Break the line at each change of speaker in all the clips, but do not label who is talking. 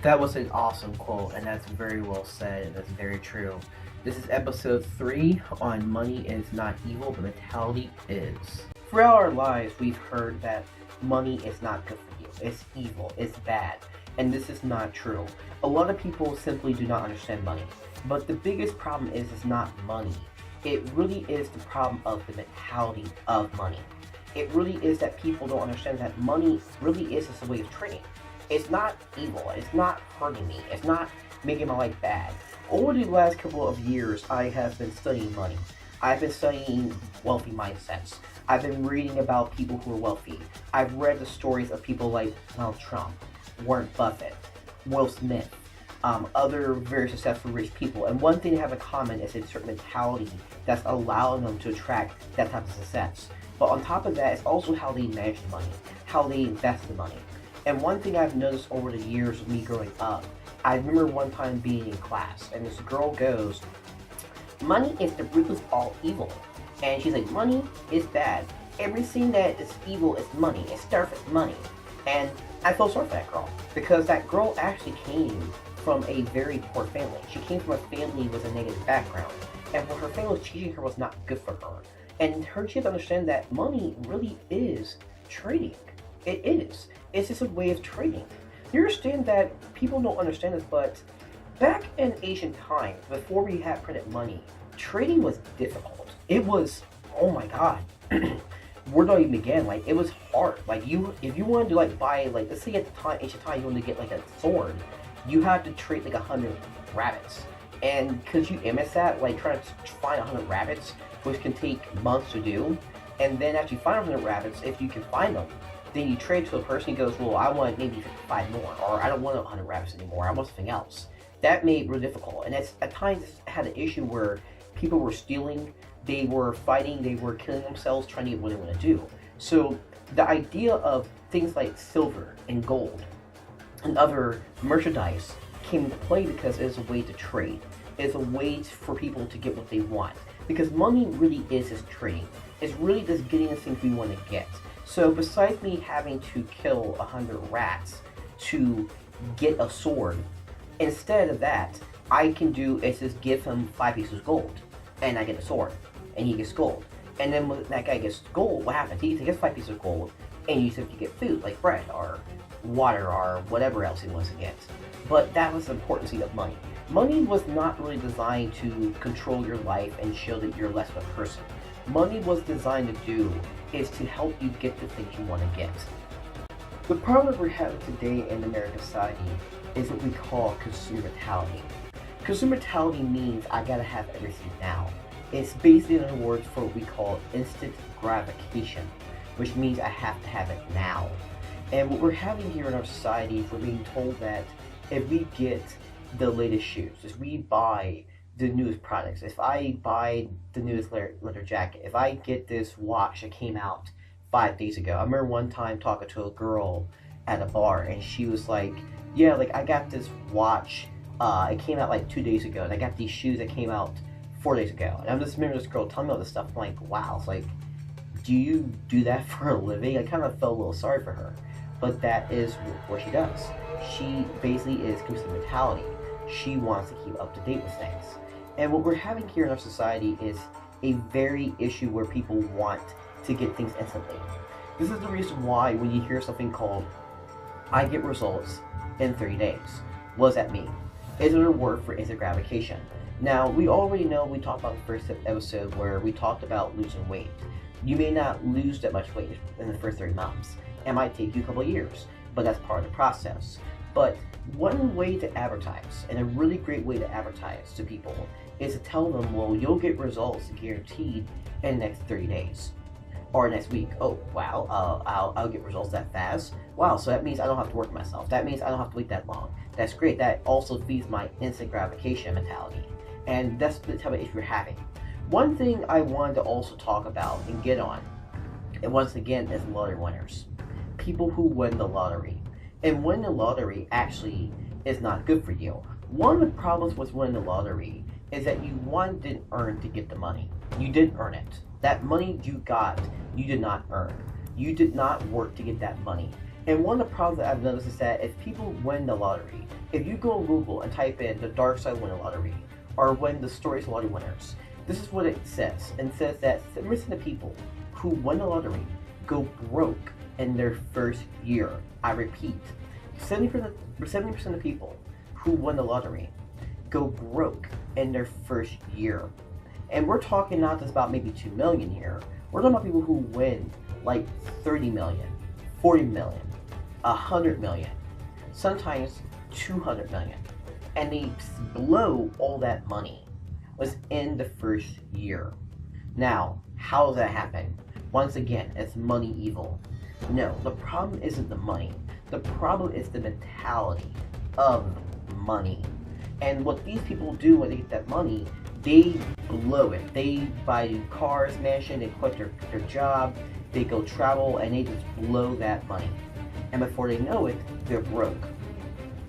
That was an awesome quote, and that's very well said. That's very true. This is episode 3 on Money is Not Evil, but Mentality is. Throughout our lives, we've heard that money is not good for you. It's evil. It's bad. And this is not true. A lot of people simply do not understand money. But the biggest problem is it's not money. It really is the problem of the mentality of money. It really is that people don't understand that money really is just a way of trading. It's not evil. It's not hurting me. It's not making my life bad. Over the last couple of years, I have been studying money. I've been studying wealthy mindsets. I've been reading about people who are wealthy. I've read the stories of people like Donald Trump, Warren Buffett, Will Smith, other very successful rich people. And one thing they have in common is a certain mentality that's allowing them to attract that type of success. But on top of that, it's also how they manage the money, how they invest the money. And one thing I've noticed over the years of me growing up, I remember one time being in class, and this girl goes, "Money is the root of all evil." And she's like, "Money is bad. Everything that is evil is money. It starts with money." And I felt sorry for that girl, because that girl actually came from a very poor family. She came from a family with a negative background, and what her family was teaching her was not good for her. And her she had to understand that money really is trading. It is. It's just a way of trading. You understand that people don't understand this, but back in ancient times, before we had printed money, trading was difficult. It was, oh my god, where do I even begin? Like, it was hard. Like, if you wanted to buy, let's say at the time, ancient time, you wanted to get a sword, you had to trade 100 rabbits. And because you miss that, trying to find 100 rabbits, which can take months to do, and then after you find 100 rabbits, if you can find them, then you trade to a person who goes, "Well, I want maybe 5 more, or I don't want 100 rabbits anymore, I want something else." That made it really difficult, and it's, at times had an issue where people were stealing, they were fighting, they were killing themselves trying to get what they want to do. So the idea of things like silver and gold and other merchandise came into play because it is a way to trade. It's a way for people to get what they want. Because money really is just trading. It's really just getting the things we want to get. So besides me having to kill 100 rats to get a sword, instead of that, I can do is just give him 5 pieces of gold, and I get a sword, and he gets gold. And then when that guy gets gold, what happens? He gets 5 pieces of gold, and you simply get food, like bread, or water, or whatever else he wants to get. But that was the importance of money. Money was not really designed to control your life and show that you're less of a person. Money was designed to do is to help you get the things you want to get. The problem that we're having today in American society is what we call consumer mentality. Consumer mentality means I gotta have everything now. It's basically, in other words, for what we call instant gratification, which means I have to have it now. And what we're having here in our society is we're being told that if we get the latest shoes, if we buy the newest products, if I buy the newest leather jacket, if I get this watch that came out 5 days ago. I remember one time talking to a girl at a bar, and she was like, "Yeah, I got this watch, it came out 2 days ago, and I got these shoes that came out 4 days ago." And I just remember this girl telling me all this stuff. I'm like, wow, it's do you do that for a living? I kind of felt a little sorry for her, but that is what she does. She basically is consumer mentality. She wants to keep up to date with things. And what we're having here in our society is a very issue where people want to get things instantly. This is the reason why when you hear something called, "I get results in 30 days. What does that mean? It's another word for instant gratification. Now, we already know, we talked about the first episode where we talked about losing weight. You may not lose that much weight in the first 3 months. It might take you a couple of years, but that's part of the process. But one way to advertise, and a really great way to advertise to people, is to tell them, well, you'll get results guaranteed in the next 30 days. Or next week. Oh, wow, I'll get results that fast. Wow, so that means I don't have to work myself. That means I don't have to wait that long. That's great. That also feeds my instant gratification mentality. And that's the type of issue we're having. One thing I wanted to also talk about and get on, and once again, is lottery winners. People who win the lottery. And winning the lottery actually is not good for you. One of the problems with winning the lottery is that you, one, didn't earn to get the money. You didn't earn it. That money you got, you did not earn. You did not work to get that money. And one of the problems that I've noticed is that if people win the lottery, if you go on Google and type in the dark side winner lottery or win the stories of lottery winners, this is what it says. And it says that 70% of people who win the lottery go broke in their first year. I repeat, 70% of people who win the lottery go broke in their first year. And we're talking not just about maybe 2 million here. We're talking about people who win like 30 million, 40 million, 100 million, sometimes 200 million. And they blow all that money was in the first year. Now, how does that happen? Once again, it's money evil. No, the problem isn't the money. The problem is the mentality of money. And what these people do when they get that money, they blow it. They buy cars, mansion, they quit their job, they go travel, and they just blow that money. And before they know it, they're broke.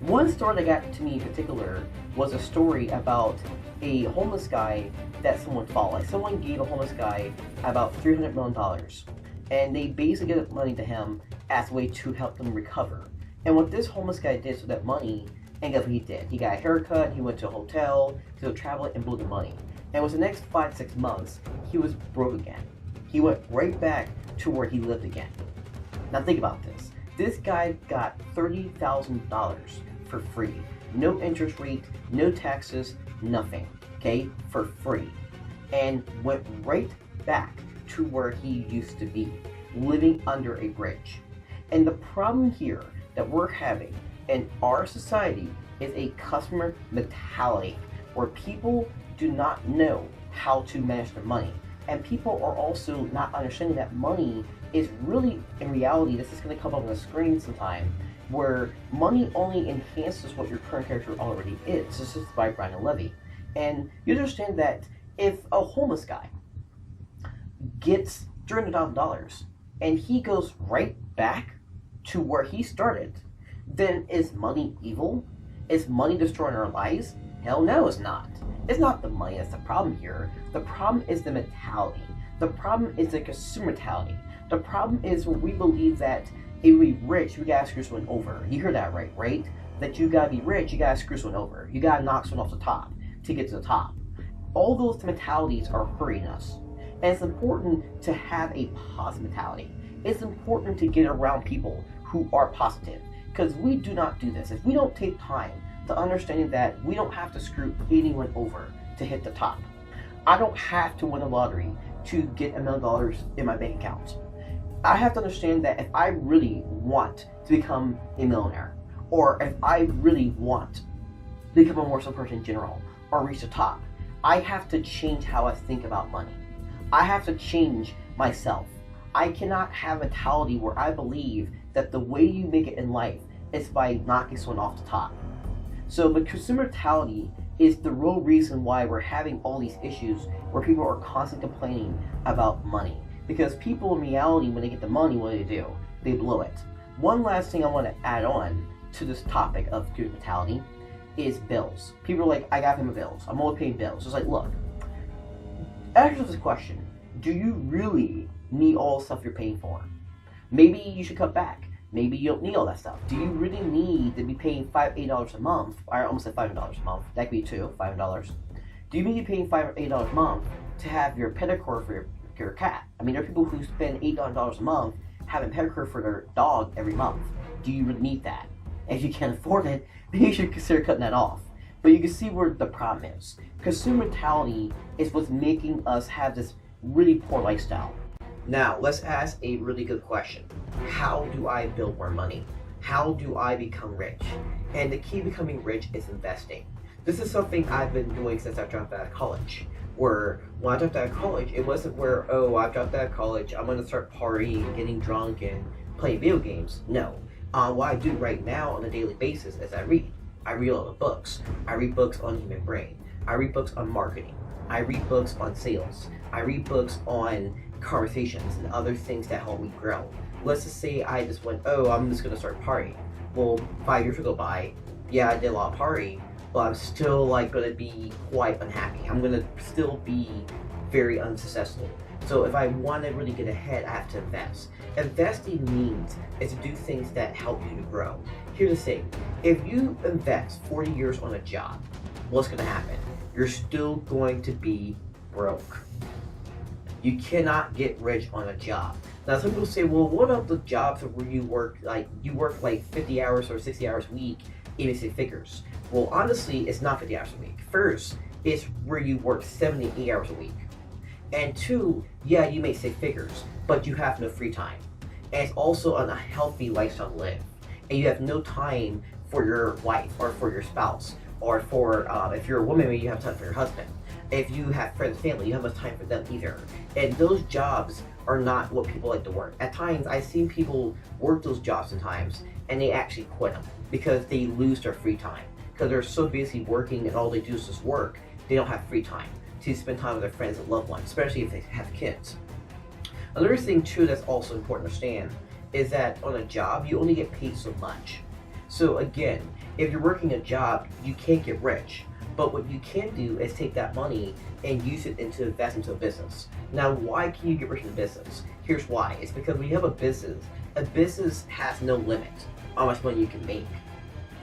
One story that got to me in particular was a story about a homeless guy that someone followed. Like someone gave a homeless guy about $300 million, and they basically gave money to him as a way to help them recover. And what this homeless guy did with that money, and guess what he did? He got a haircut, he went to a hotel, he was traveling and blew the money. And within the next 5-6 months, he was broke again. He went right back to where he lived again. Now think about this. This guy got $30,000 for free. No interest rate, no taxes, nothing. Okay? For free. And went right back to where he used to be, living under a bridge. And the problem here that we're having in our society is a customer mentality where people do not know how to manage their money. And people are also not understanding that money is really, in reality, this is going to come up on the screen sometime, where money only enhances what your current character already is. This is by Brian Levy. And you understand that if a homeless guy gets $300,000 and he goes right back to where he started, then is money evil? Is money destroying our lives? Hell no, it's not. It's not the money that's the problem here. The problem is the mentality. The problem is the consumer mentality. The problem is when we believe that if we rich, we gotta screw someone over. You hear that right? That you gotta be rich, you gotta screw someone over. You gotta knock someone off the top to get to the top. All those mentalities are hurting us. And it's important to have a positive mentality. It's important to get around people who are positive. Because we do not do this. If we don't take time to understanding that we don't have to screw anyone over to hit the top. I don't have to win a lottery to get $1 million in my bank account. I have to understand that if I really want to become a millionaire, or if I really want to become a more successful person in general, or reach the top, I have to change how I think about money. I have to change myself. I cannot have a mentality where I believe that the way you make it in life is by knocking someone off the top. So the consumer mentality is the real reason why we're having all these issues where people are constantly complaining about money. Because people in reality, when they get the money, what do? They blow it. One last thing I want to add on to this topic of consumer mentality is bills. People are like, I gotta pay my bills. I'm always paying bills. It's like, look, ask yourself this question. Do you really need all the stuff you're paying for? Maybe you should cut back. Maybe you don't need all that stuff. Do you really need to be paying $8 a month? I almost said $500 a month. That could be $500. Do you need to be paying $8 a month to have your pedicure for your cat? I mean, there are people who spend $8 a month having pedicure for their dog every month. Do you really need that? If you can't afford it, then you should consider cutting that off. But you can see where the problem is. Consumer mentality is what's making us have this really poor lifestyle. Now, let's ask a really good question. How do I build more money? How do I become rich? And the key to becoming rich is investing. This is something I've been doing since I dropped out of college. Where when I dropped out of college, it wasn't where, oh, I dropped out of college, I'm going to start partying, getting drunk, and playing video games. No. What I do right now on a daily basis is I read. I read a lot of books. I read books on human brain. I read books on marketing. I read books on sales. I read books on conversations and other things that help me grow. Let's just say I just went, oh, I'm just gonna start partying. Well, 5 years go by, yeah, I did a lot of partying, but I'm still like gonna be quite unhappy. I'm gonna still be very unsuccessful. So if I want to really get ahead, I have to invest. Investing means is to do things that help you to grow. Here's the thing, if you invest 40 years on a job, what's going to happen? You're still going to be broke. You cannot get rich on a job. Now some people say, well, what about the jobs where you work like 50 hours or 60 hours a week, even six figures? Well, honestly, it's not 50 hours a week. First, it's where you work 78 hours a week. And two, yeah, you may say figures, but you have no free time. And it's also an unhealthy lifestyle to live. And you have no time for your wife or for your spouse, or for, if you're a woman, maybe you have time for your husband. If you have friends, family, you have much time for them either. And those jobs are not what people like to work. At times, I've seen people work those jobs sometimes, and they actually quit them because they lose their free time. Because they're so busy working and all they do is just work, they don't have free time to spend time with their friends and loved ones, especially if they have kids. Another thing too that's also important to understand is that on a job, you only get paid so much. So again, if you're working a job, you can't get rich. But what you can do is take that money and use it into invest into a business. Now, why can you get rich in a business? Here's why. It's because when you have a business has no limit on how much money you can make.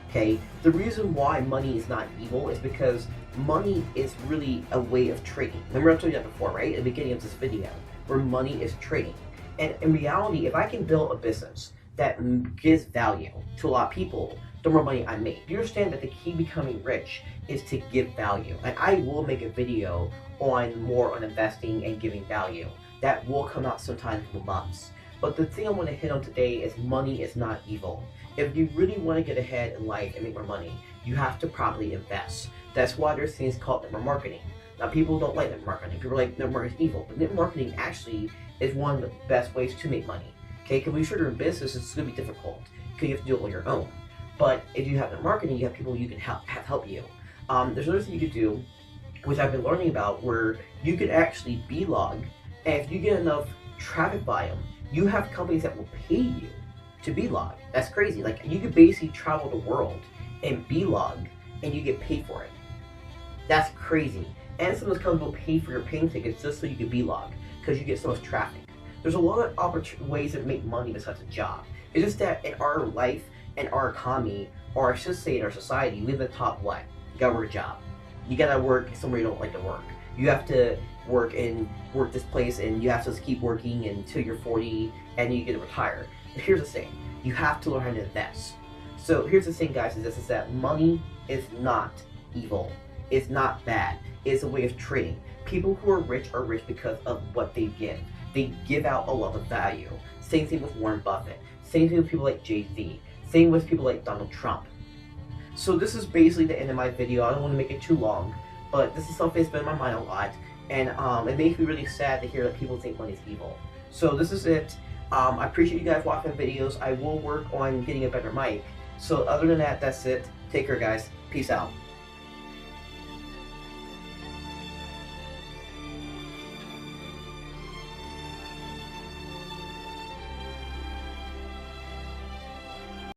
Okay? The reason why money is not evil is because money is really a way of trading. Remember I told you that before, right? At the beginning of this video, where money is trading. And in reality, if I can build a business that gives value to a lot of people, the more money I make. Do you understand that the key to becoming rich is to give value? And I will make a video on more on investing and giving value. That will come out sometime in a couple months. But the thing I want to hit on today is money is not evil. If you really want to get ahead in life and make more money, you have to properly invest. That's why there's things called network marketing. Now, people don't like network marketing. People are like, network marketing is evil. But network marketing actually is one of the best ways to make money. Okay, because when you start your business, it's going to be difficult because you have to do it on your own. But if you have network marketing, you have people you can help you. There's another thing you could do, which I've been learning about, where you could actually blog, and if you get enough traffic volume, you have companies that will pay you to blog. That's crazy. Like, you could basically travel the world and blog, and you get paid for it. That's crazy. And some of those companies will pay for your plane tickets just so you can blog, because you get so much traffic. There's a lot of ways to make money besides a job. It's just that in our life and our economy, or I should say in our society, we live in the top what? You gotta work a job. You gotta work somewhere you don't like to work. You have to work this place, and you have to keep working until you're 40 and you get to retire. But here's the thing, you have to learn how to invest. So here's the thing, guys, is that money is not evil. It's not bad. It's a way of trading. People who are rich because of what they give. They give out a lot of value. Same thing with Warren Buffett. Same thing with people like Jay-Z. Same with people like Donald Trump. So this is basically the end of my video. I don't want to make it too long, but this is something that's been in my mind a lot, and it makes me really sad to hear that people think money is evil. So this is it. I appreciate you guys watching the videos. I will work on getting a better mic. So other than that, that's it. Take care, guys. Peace out.